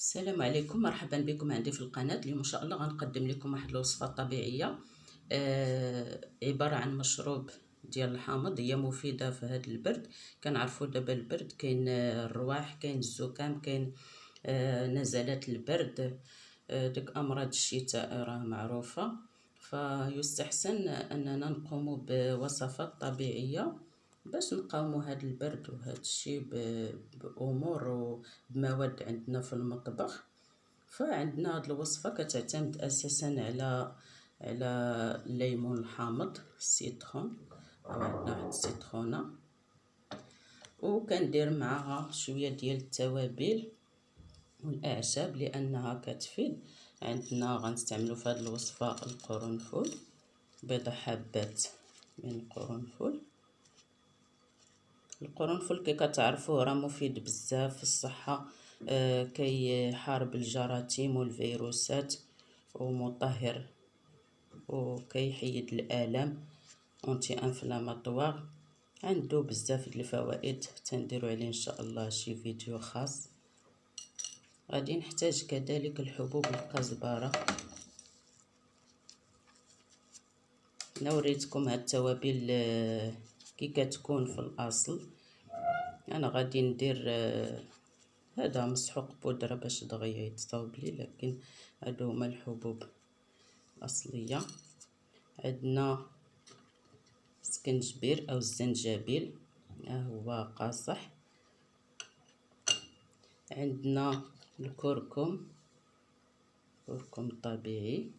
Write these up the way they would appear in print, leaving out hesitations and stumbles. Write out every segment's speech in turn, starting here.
السلام عليكم، مرحبا بكم عندي في القناة. اليوم ان شاء الله غنقدم لكم واحد الوصفة طبيعية عبارة عن مشروب ديال الحامض. هي مفيدة في هذا البرد. كنعرفوا دابا البرد كاين الرواح، كاين الزكام، كاين نزلات البرد، ديك امراض الشتاء راه معروفة. فيستحسن اننا نقوم بوصفات طبيعية باش نقاوموا هذا البرد وهذا الشيء بامور وبمواد عندنا في المطبخ. فعندنا هاد الوصفه كتعتمد اساسا على الليمون الحامض، السيترون، او عندنا واحد السيترونه، وكندير معها شويه ديال التوابل والاعشاب لانها كتفيد. عندنا غنستعملوا في هذه الوصفه القرنفل، بضع حبات من القرنفل. القرنفل كي كتعرفوه راه مفيد بزاف في الصحه، كيحارب الجراثيم والفيروسات ومطهر وكيحيد الالام، اونتي انفلاماتوار، عنده بزاف د الفوائد. تنديروا عليه ان شاء الله شي فيديو خاص. غادي نحتاج كذلك الحبوب الكزبره. انا وريتكم هاد التوابل كي كتكون في الاصل. انا غادي ندير هذا مسحوق بودره باش دغيا يتصاوب لي، لكن هادو هما الحبوب الاصليه. عندنا سكنجبير او الزنجبيل، هو قاصح. عندنا الكركم، كركم طبيعي.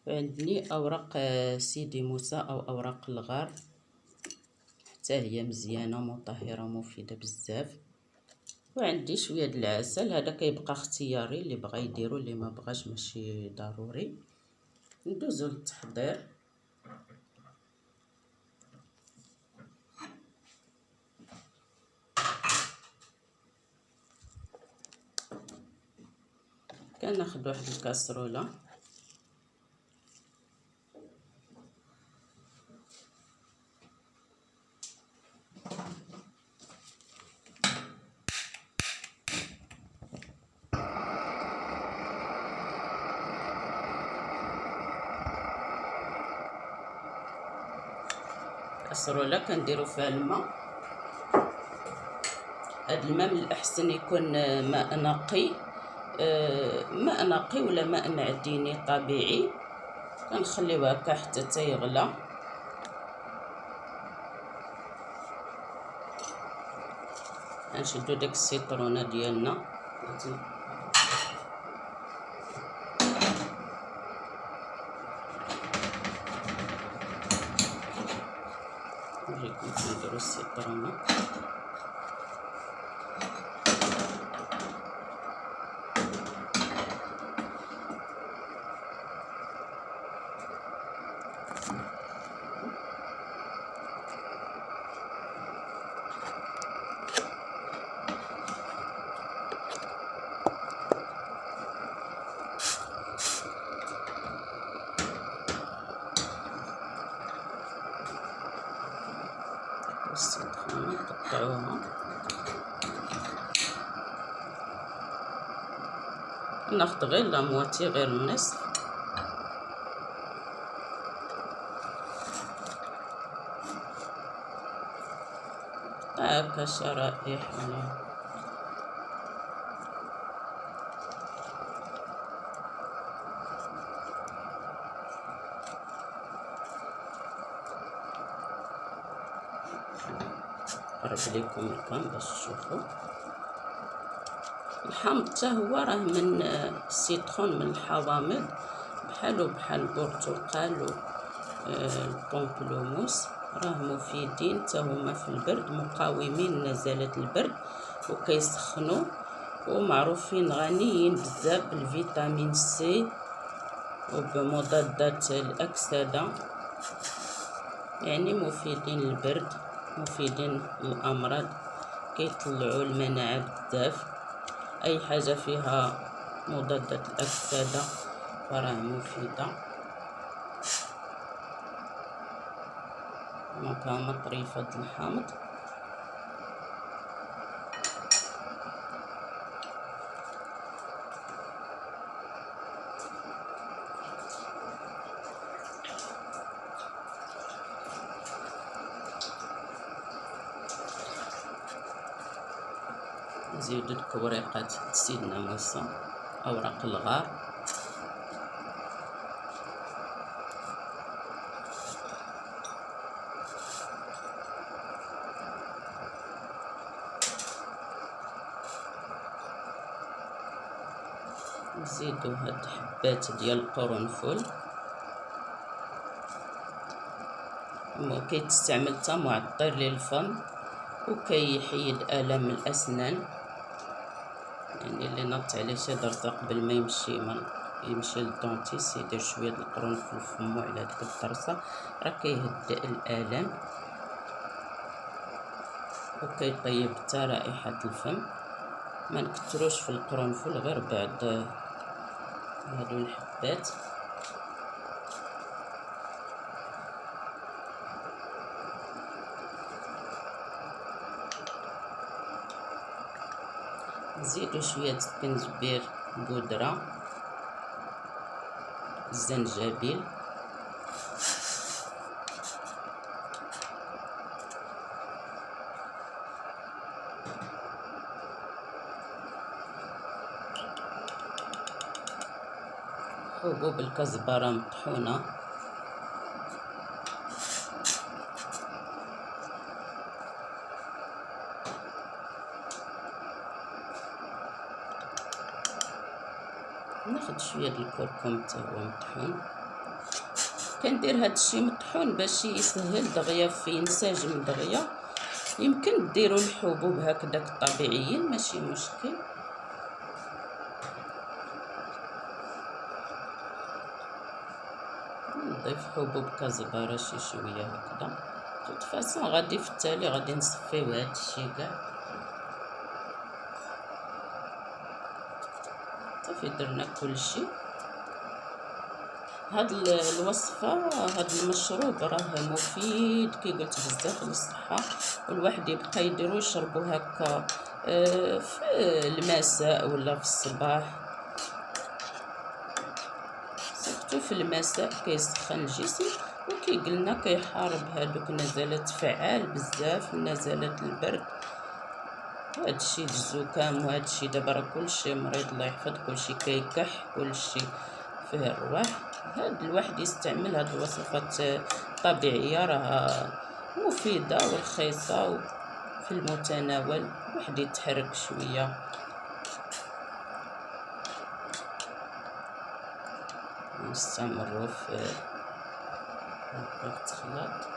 وعندني اوراق سيدي موسى او اوراق الغار، حتى هي مزيانه مطهره مفيده بزاف. وعندي شويه د العسل، هذا كيبقى اختياري، اللي بغى يديرو اللي ما بغاش ماشي ضروري. ندوزو للتحضير. كناخذ واحد الكاسرونه، كاسرونه كنديرو فيها الماء. هاد الماء من الاحسن يكون ماء نقي، ماء نقي ولا ماء معدني طبيعي. كنخليوه هكا حتى تيغلى. غنشدو داك السيترونه ديالنا، نوريكم كيف نديرو السيترونه. السيترونه نقطعوها، ناخد غير لا مواتي، غير النصف. هكا شرائح ولا قرب لكم الكم باش تشوفوا. الحامض حتى هو راه من السيترون، من الحوامض، بحال البرتقال البومبلوموس، راه مفيدين حتى هما في البرد، مقاومين نزلات البرد وكيسخنوا، ومعروفين غنيين بزاف بالفيتامين سي وبمضادات الاكسده، يعني مفيدين للبرد، مفيدين للامراض، كيطلعوا المناعه بزاف. اي حاجه فيها مضادات الاكسده فراه مفيده. دونك هما طريفه د الحامض. نزيدو ديك وريقات سيدنا موسى، اوراق الغار، نزيدو هاد حبات ديال القرنفل، كيتستعمل حتى معطر للفم وكيحيد الام الاسنان، يعني اللي نط عليه شي ضرسه قبل ما يمشي للدونتيس يدير شويه د القرنفل في فمو على ديك الضرسه، راه كيهدئ الالام وكيطيب حتى رائحه الفم. ما نكتروش في القرنفل غير بعد هادو الحبات. نزيدو شويه الزنجبير بودره، الزنجبيل، حبوب الكزبره مطحونه، ناخد شويه د الكركم حتى هو مطحون. كندير هاد الشي مطحون باش يسهل دغيا في ينسجم دغيا. يمكن ديروا الحبوب هكذاك طبيعيين ماشي مشكل. نضيف حبوب كزبره شي شويه هكذا. توت فاصون غادي في التالي غادي نصفيو هاد الشي كاع. صافي درنا كلشي. هاد الوصفه، هاد المشروب راه مفيد كي قلت بزاف للصحه، والواحد يبقى يديرو يشربو هكا في المساء ولا في الصباح، سيرتو في المساء كيسخن الجسم وكيقلنا كيحارب هادوك النزلات، فعال بزاف نزلات البرد. هادشي الزكام وهادشي دابا راه كلشي مريض الله يحفظ، كلشي كيكح، كلشي فيه الرواح. هاد الواحد يستعمل هاد الوصفات الطبيعيه راه مفيده ورخيصه وفي المتناول. الواحد يتحرك شويه. نستمروا في الخلاط.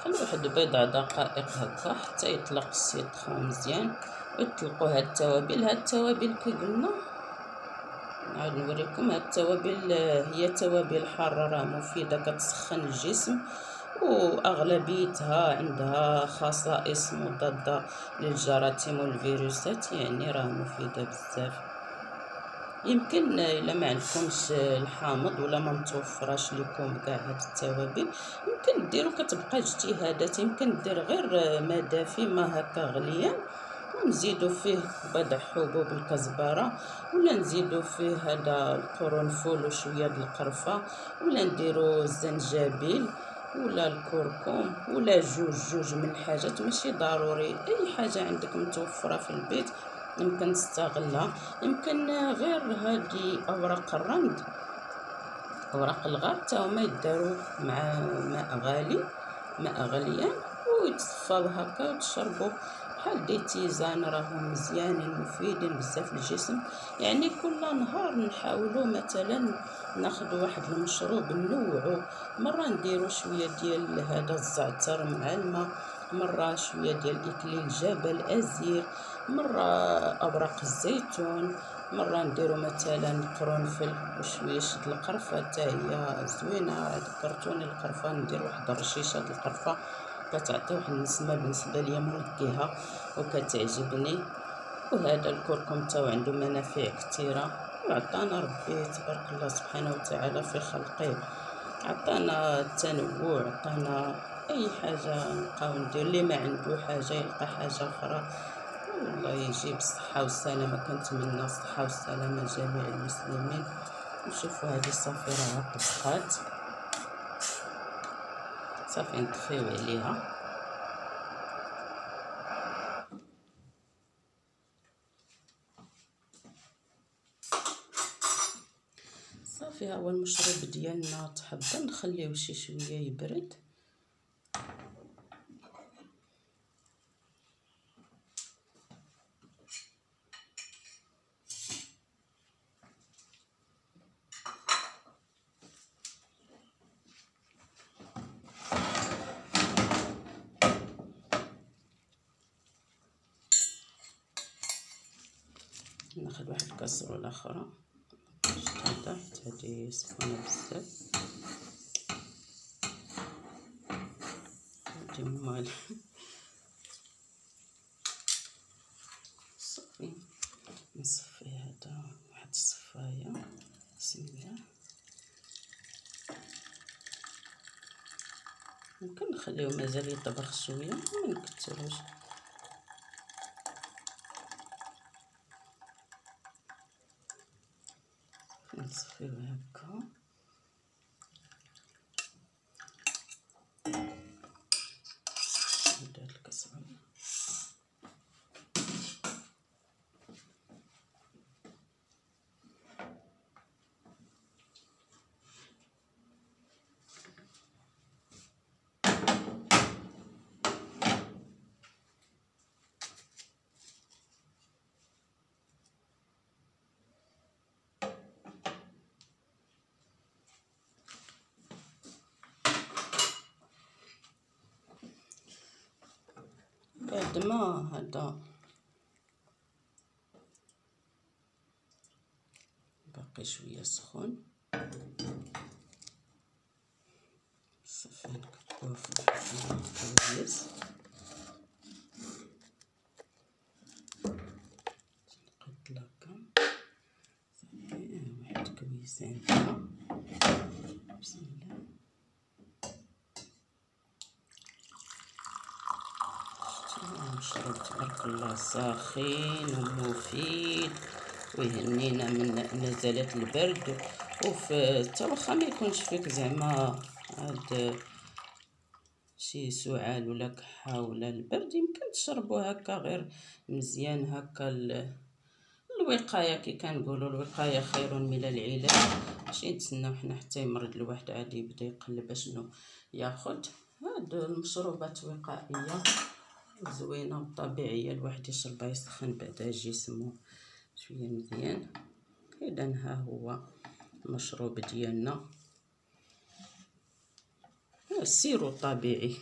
خلي واحد بضع دقائق هكا حتى يطلق السيتخون مزيان ويطلقوا هاد التوابل. هاد التوابل كي قلنا نعاود نوريكم، هاد التوابل هي توابل حاره راه مفيده كتسخن الجسم، واغلبيتها عندها خصائص مضاده للجراثيم والفيروسات، يعني راه مفيده بزاف. يمكن الا ما عندكمش الحامض ولا ما متوفراش لكم كاع هاد التوابل، يمكن ديروا، كتبقى اجتهادات. يمكن دير غير ما دافي، ما هكا غليان، ونزيدوا فيه بضع حبوب الكزبره، ولا نزيدوا فيه هذا القرنفل وشويه د القرفه، ولا نديروا الزنجبيل ولا الكركم ولا جوج من الحاجات. ماشي ضروري، اي حاجه عندك متوفره في البيت يمكن تستغلها. يمكن غير هذه اوراق الرند، اوراق الغار حتى هما يداروا مع ماء غليان ويتصفاو هكا وتشربوا بحال دي تيزان، راهم مزيانين مفيدين بزاف للجسم. يعني كل نهار نحاولوا مثلا ناخذ واحد المشروب نوعو، مره نديروا شويه ديال هذا الزعتر مع الماء، مره شويه ديال اكليل جبل ازير، مره اوراق الزيتون، مره نديروا مثلا القرنفل وشويه د القرفه حتى هي زوينه. ذكرتوني القرفه، ندير واحد الرشيشه د القرفه كتعطي واحد النسمه بالنسبه ليا منقهه وكتعجبني. وهذا الكركم تاو عنده منافع كثيره، وعطانا ربي تبارك الله سبحانه وتعالى في خلقه، عطانا التنوع، عطانا اي حاجه نبقاو ندير. اللي ما عنده حاجه يلقى حاجه اخرى. والله يجيب الصحه والسلامه. كنتمنى الصحه والسلامه لجميع المسلمين. نشوفوا هذه صافي راها طبخات. صافي نطفيو عليها. صافي ها هو المشروب ديالنا تحضر، نخليوه شي شويه يبرد. ناخذ واحد الكاسرونه اخرى هذا حيت هادي سخونه بزاف. هادي مال صافي نصفي هذا واحد الصفايه. بسم الله. ممكن نخليو مازال يطبخ شويه، ما نكثروش. نصفيو هكا. ندير الكسرونه. بعد ما هذا باقي شويه سخون، صافي نكبوه في الكواليس. نقد لكا صافي واحد كويسين هنا. بسم الله. مشروب تبارك الله ساخن ومفيد ويهنينا من نزلات البرد. حتى واخا ما يكونش فيك زعما هاد شي سعال ولا كحه ولا البرد، يمكن تشربو هكا غير مزيان هكا. الوقايه كي كنقولوا الوقايه خير من العلاج. ماشي نتسناو حنا حتى يمرض الواحد عادي يبدا يقلب شنو ياخد. هاد المشروبات وقائيه زوينه وطبيعيه، الواحد يشربها يسخن بعدا جسمه شويه مزيان. اذا ها هو المشروب ديالنا السيرو الطبيعي.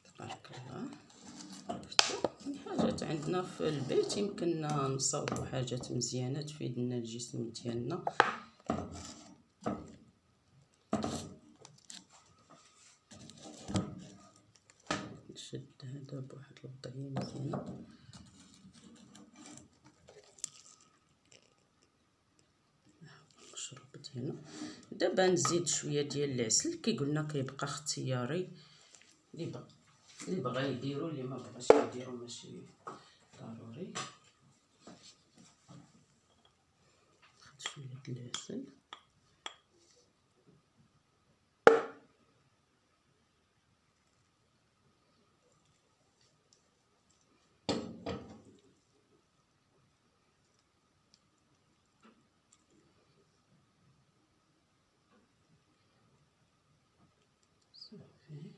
تبارك الله. حاجات عندنا في البيت يمكننا نصاوبوا حاجات مزيانه تفيدنا الجسم ديالنا. نشد هذا بواحد الوضعيه مزيانه. المشروب ديالنا دابا نزيد شويه ديال العسل، كي قلنا كيبقى اختياري، اللي بغى يديرو اللي ما بغاش يديرو ماشي ضروري. ناخذ شويه ديال العسل. صافي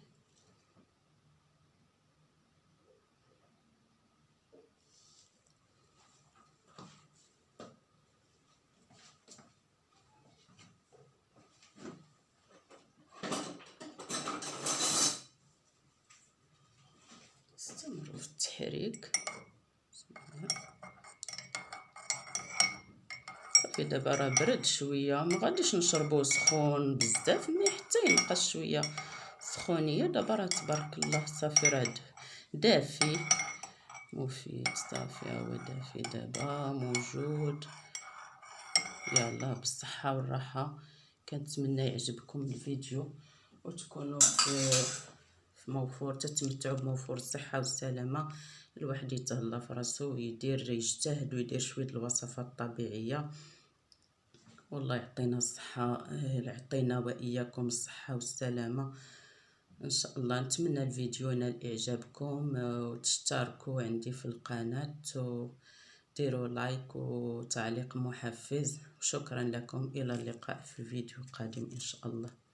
استمروا في التحريك. صافي دابا راه برد شويه، ما غاديش نشربوه سخون بزاف، مي حتى ينقص شويه سخونيه. دابا راه تبارك الله صافي راه دافي مفيد. صافي هو دافي دابا موجود. يلا بالصحه والراحه. كنتمنى يعجبكم الفيديو وتكونوا في موفور، تتمتعوا بموفور الصحه والسلامه. الواحد يتهلا في راسو ويدير يجتهد ويدير شويه الوصفات الطبيعيه والله يعطينا الصحة، يعطينا وإياكم الصحة والسلامة إن شاء الله. نتمنى الفيديو ينال إعجابكم، وتشتركوا عندي في القناة وديروا لايك وتعليق محفز. شكرا لكم، إلى اللقاء في فيديو قادم إن شاء الله.